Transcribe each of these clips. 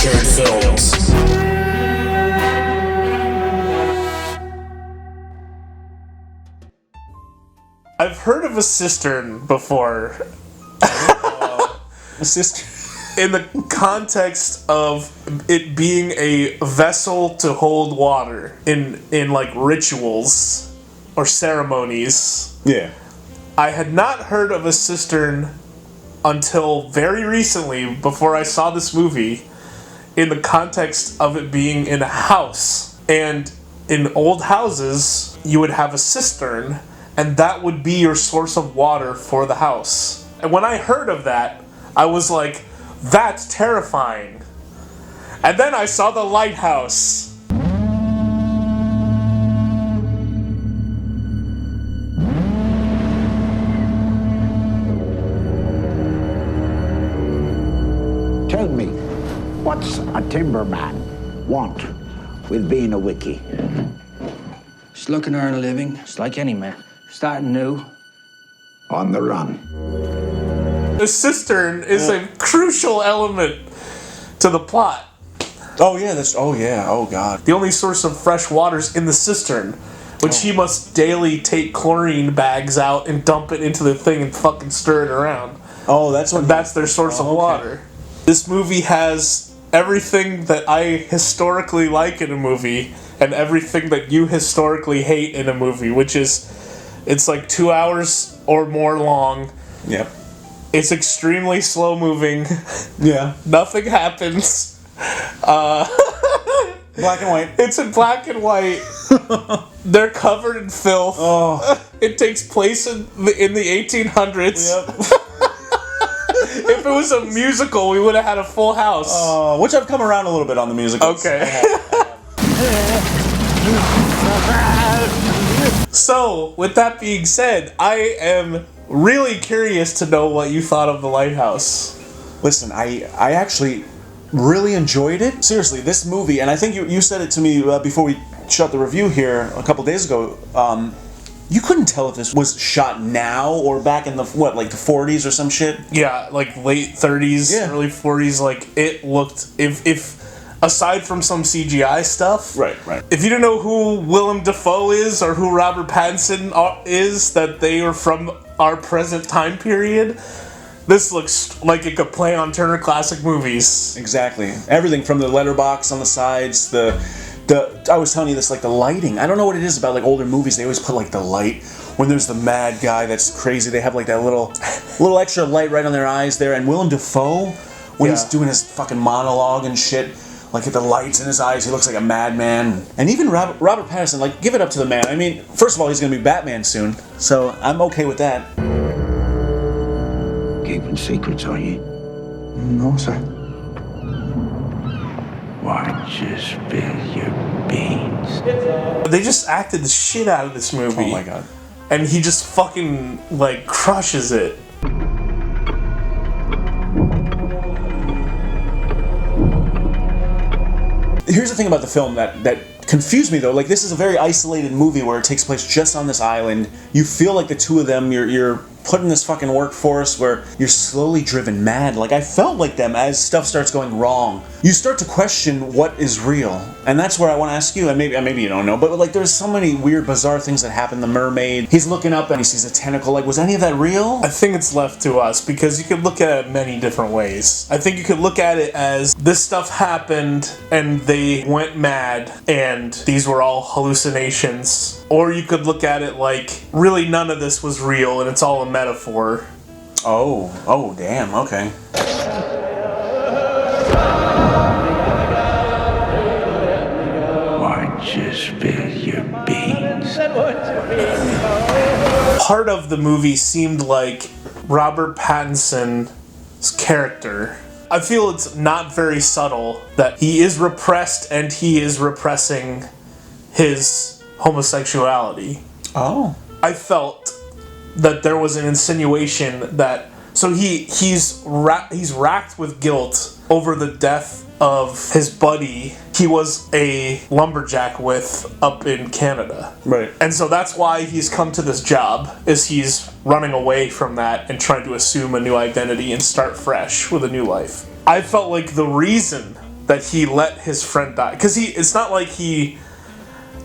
Indifferent Films. I've heard of a cistern before. A cistern? In the context of it being a vessel to hold water in like rituals or ceremonies. Yeah. I had not heard of a cistern until very recently, before I saw this movie, in the context of it being in a house. And in old houses, you would have a cistern, and that would be your source of water for the house. And when I heard of that, I was like, that's terrifying. And then I saw the Lighthouse. Tell me, what's a timberman want with being a wiki? Just looking to earn a living, just like any man. Starting new. On the run. The cistern is a crucial element to the plot. Oh yeah, oh god. The only source of fresh water's in the cistern, which he must daily take chlorine bags out and dump it into the thing and fucking stir it around. Oh, that's what. That's their source of water. This movie has everything that I historically like in a movie and everything that you historically hate in a movie, which is, it's like 2 hours or more long. Yep. It's extremely slow moving. Yeah. Nothing happens. Black and white. It's in black and white. They're covered in filth. Oh. It takes place in the 1800s. Yep. If it was a musical, we would have had a full house. Which I've come around a little bit on the musicals. Okay. So, with that being said, I am really curious to know what you thought of The Lighthouse. Listen, I actually really enjoyed it. Seriously, this movie, and I think you said it to me before we shot the review here a couple days ago, you couldn't tell if this was shot now or back in the, like the 40s or some shit? Yeah, like late 30s, early 40s, like it looked, if aside from some CGI stuff. Right. If you don't know who Willem Dafoe is or who Robert Pattinson is, that they are from our present time period, this looks like it could play on Turner Classic Movies. Exactly. Everything from the letterbox on the sides, I was telling you this, like the lighting. I don't know what it is about like older movies. They always put like the light when there's the mad guy that's crazy. They have like that little extra light right on their eyes there. And Willem Dafoe, when he's doing his fucking monologue and shit, like the lights in his eyes, he looks like a madman. And even Robert Pattinson, like, give it up to the man. I mean, first of all, he's gonna be Batman soon, so I'm okay with that. Keeping secrets, are you? No, sir. Why'd you spill your beans? They just acted the shit out of this movie. Oh my god. And he just fucking, like, crushes it. Here's the thing about the film that confused me though. Like, this is a very isolated movie where it takes place just on this island. You feel like the two of them, you're put in this fucking workforce where you're slowly driven mad. Like, I felt like them as stuff starts going wrong. You start to question what is real. And that's where I want to ask you, and maybe you don't know, but like there's so many weird, bizarre things that happen. The mermaid, he's looking up and he sees a tentacle. Like, was any of that real? I think it's left to us because you could look at it many different ways. I think you could look at it as this stuff happened and they went mad and these were all hallucinations. Or you could look at it like really none of this was real and it's all a metaphor. Oh, damn, okay. Why'd you spill your beans? Part of the movie seemed like Robert Pattinson's character. I feel it's not very subtle that he is repressed and he is repressing his homosexuality. Oh. I felt that there was an insinuation that he's racked with guilt over the death of his buddy he was a lumberjack with up in Canada. Right. And so that's why he's come to this job, is he's running away from that and trying to assume a new identity and start fresh with a new life. I felt like the reason that he let his friend die. Because it's not like he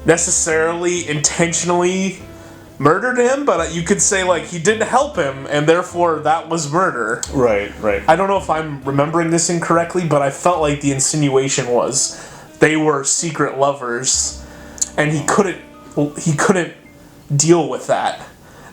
necessarily intentionally murdered him, but you could say, like, he didn't help him, and therefore that was murder. Right. I don't know if I'm remembering this incorrectly, but I felt like the insinuation was they were secret lovers, and he couldn't deal with that.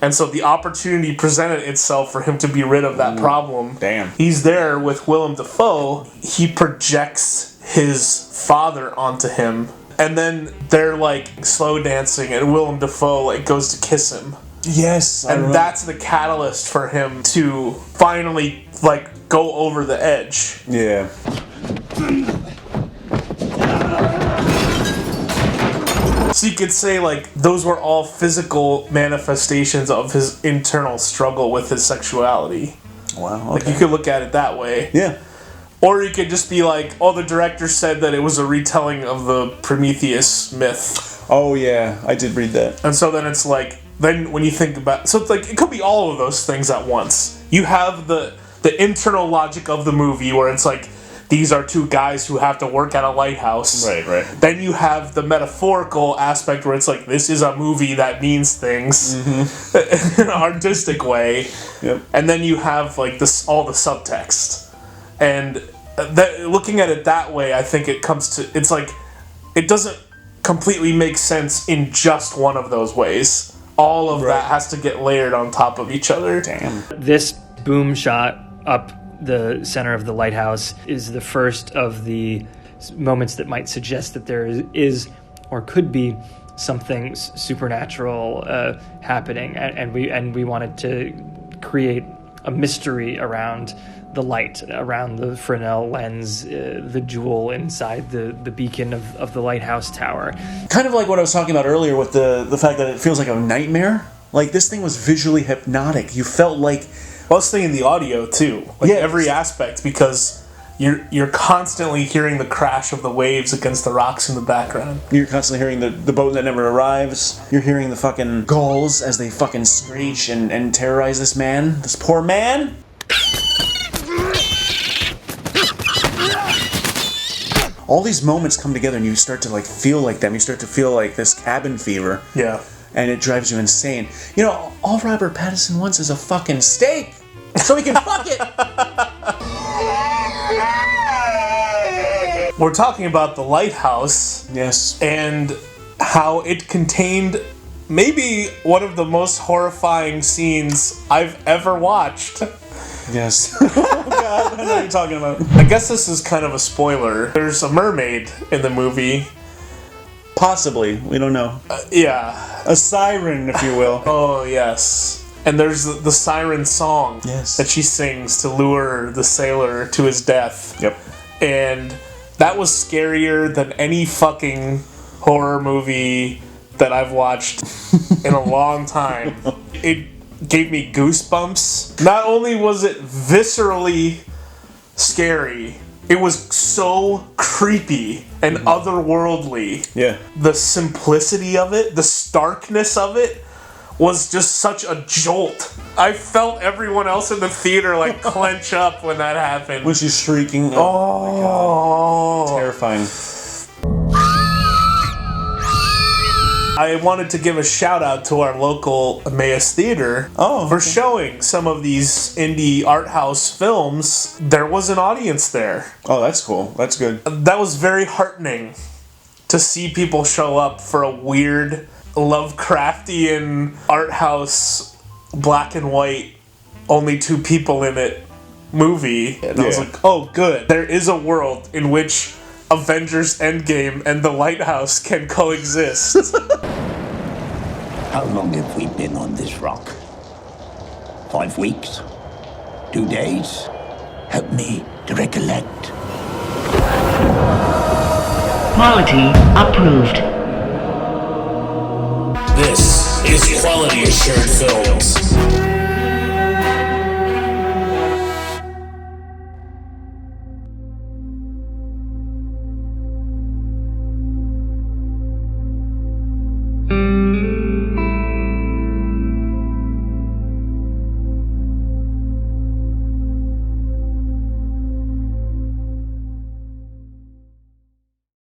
And so the opportunity presented itself for him to be rid of that problem. Damn. He's there with Willem Dafoe. He projects his father onto him. And then they're, like, slow dancing, and Willem Dafoe, like, goes to kiss him. Yes. And that's the catalyst for him to finally, like, go over the edge. Yeah. So you could say, like, those were all physical manifestations of his internal struggle with his sexuality. Wow. Like, you could look at it that way. Yeah. Or you could just be like, oh, the director said that it was a retelling of the Prometheus myth. Oh, yeah. I did read that. And so then it's like, then when you think about... So it's like, it could be all of those things at once. You have the internal logic of the movie where it's like, these are two guys who have to work at a lighthouse. Right. Then you have the metaphorical aspect where it's like, this is a movie that means things in an artistic way. Yep. And then you have, like, this all the subtext. And looking at it that way, I think it comes to... It's like, it doesn't completely make sense in just one of those ways. All of that has to get layered on top of each other. Damn. This boom shot up the center of the lighthouse is the first of the moments that might suggest that there is or could be something supernatural happening, and we wanted to create a mystery around the light, around the Fresnel lens, the jewel inside the beacon of the lighthouse tower. Kind of like what I was talking about earlier with the fact that it feels like a nightmare. Like, this thing was visually hypnotic. You felt like... Well, I was thinking the audio, too. Like, every aspect, because you're constantly hearing the crash of the waves against the rocks in the background. You're constantly hearing the boat that never arrives. You're hearing the fucking gulls as they fucking screech and terrorize this man. This poor man. All these moments come together and you start to, like, feel like them. You start to feel like this cabin fever. Yeah. And it drives you insane. You know, all Robert Pattinson wants is a fucking steak so he can fuck it. We're talking about the lighthouse. Yes. And how it contained maybe one of the most horrifying scenes I've ever watched. Yes. Oh, God. I know what you're talking about. I guess this is kind of a spoiler. There's a mermaid in the movie. Possibly. We don't know. Yeah. A siren, if you will. Oh, yes. And there's the siren song that she sings to lure the sailor to his death. Yep. And that was scarier than any fucking horror movie that I've watched in a long time. It gave me goosebumps. Not only was it viscerally scary, it was so creepy and otherworldly. Yeah. The simplicity of it, the starkness of it, was just such a jolt. I felt everyone else in the theater, like, clench up when that happened. When she's shrieking. Oh, my God. Terrifying. I wanted to give a shout out to our local Emmaus Theater for showing some of these indie art house films. There was an audience there. Oh, that's cool. That's good. That was very heartening to see people show up for a weird Lovecraftian art house, black and white, only two people in it movie. And I was like, oh, good. There is a world in which Avengers Endgame and The Lighthouse can coexist. How long have we been on this rock? 5 weeks? 2 days? Help me to recollect. Quality approved. This is Quality Assured Films.